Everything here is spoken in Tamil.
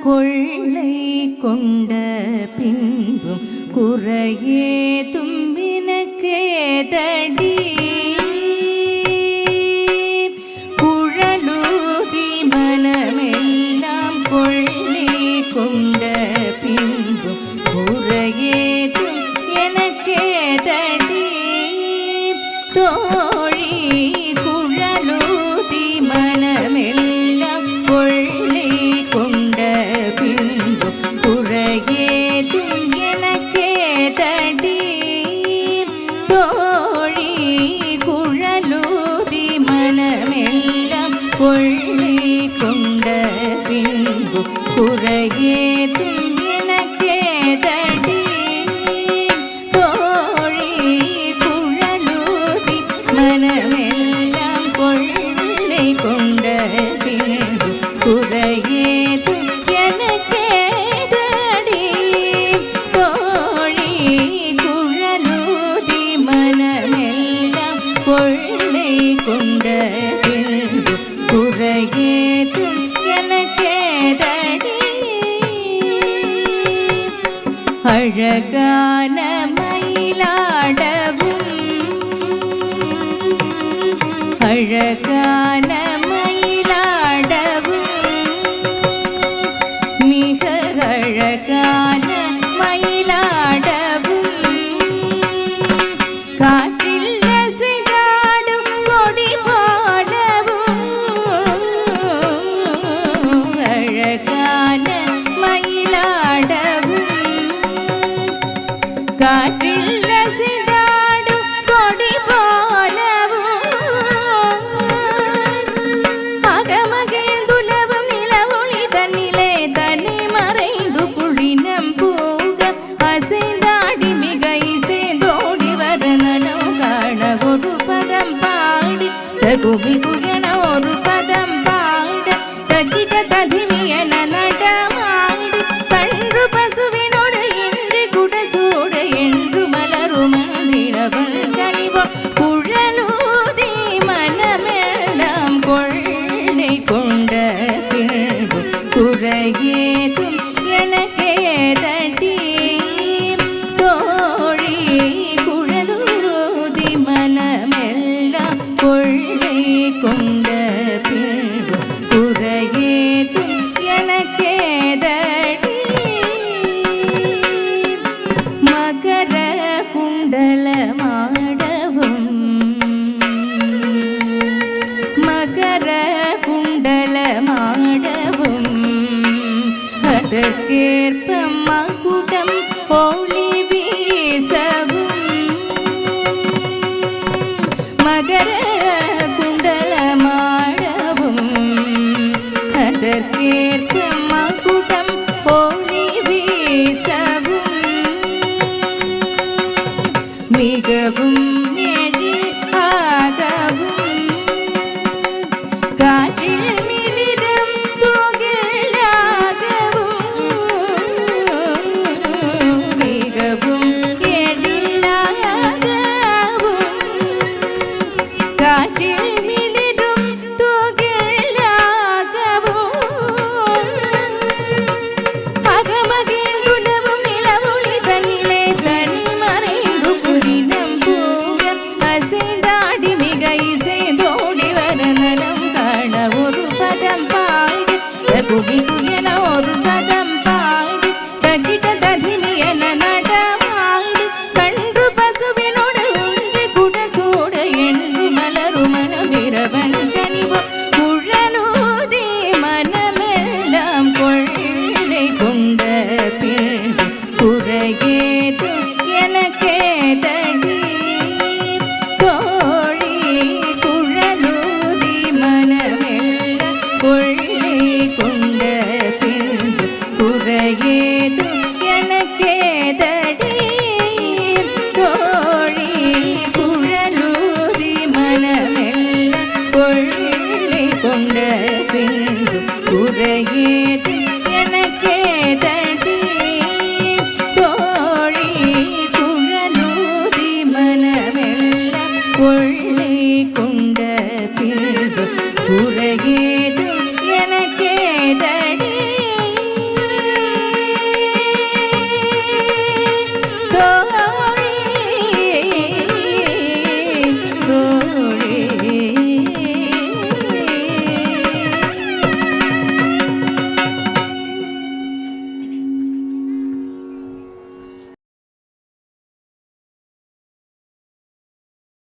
கொள்ளை கொண்ட பின்பும் குறையேதும் வினக்கேதடி குழலூதி மனமெல்லாம் கொள்ளை கொண்ட பின்பும் குறையேதும் எனக்கேதடி தோழி குழலூதி மனமெல்லாம் கொள்ளை கொண்ட பின்பும் குறையேதும் எனக்கேதடி தோழி குழலூதி மனமெல்லாம் கொள்ளை கொண்ட பின்பும் குறையேதும் எனக்கேதடி தோழி குழலூதி மனமெல்லாம் கொள்ளை கொண்ட பின்பும் குறையேதும் எனக்கேதடி தோழி குழலூதி மனமெல்லாம் கொள்ளை கொண்ட பின்பும் குறையேதும் எனக்கேதடி அழகான மயிலாடவும் அழகான மயிலாடவும் மிக அழகான மயிலாடவும் காற்றில் ரசிதாடும் கொடி போலவும் அழகான மயிலாடவும் காற்றில் ரசிதாடும் கொடி போலவும் அகமகிழ்ந்துலவும் நிலவொளி தன்னிலே தன்னை மறைந்து குளினம் பூக அசைந்தாடி மிக இசைந்தோடி வர நடம் காண ஒரு பதம் பாடி தகுமிகு என ஒரு பதம் பாட தகிட ததிமியன நடமாடி கன்று பசுவினோடு இன்றி குடசூட என்று மலரும் இரவல் கனிவோ குழலூதி மனமெல்லாம் கொள்ளை கொண்ட பின்பு குறையேதும் எனக்கேதடி தோழி குழலூதி மனமெல்லாம் கொள்ளை கொண்ட பின்பு குறையேதும் எனக்கேதடி மகர குண்டலமாடவும் மகர குண்டலமாடவும் அதற்கேற்ப மகுடம் ஒளி வீசவும் மகர குண்டலமாடவும் அதற்கேற்ப மகுடம் ஒளி வீசவும் மிகவும் எழிலாகவும் காற்றில் மிளிரும் தூகிலாகவும் மிகவும் எழிலாகவும் காற்றில் மிளிரும் தூகிலாகவும் அகமகிழ்ந்துலவும் நிலவொளி தன்னிலே தனி மறைந்து குளினம் பூக அசைந்தாடி மிக இசைந்தோடி வர நலம் காண ஒரு பதம் பாடி தகுமிகு என ஒரு பதம் பாடி தகிட ததிமி என நடமாடி கன்று பசுவினோடு ஒன்று குடசூட என்று மலரும் மனமிரவன் கனிவோ குழலூதி மனமெல்லாம் கொள்ளை கொண்ட பின்பு குறையேதும் எனக்கேதடி தோழி குழலூதி மனமெல்லாம் கொள்ளை கொண்ட பின்பு குறையேதும் எனக்கேதடி தோழி குழலூதி மனமெல்லாம் கொள்ளை கொண்ட பின்பு குறையேதும் எனக்கேதடி தோழி குழலூதி மனமெல்லாம் கொள்ளை கொண்ட பின்பு குறையே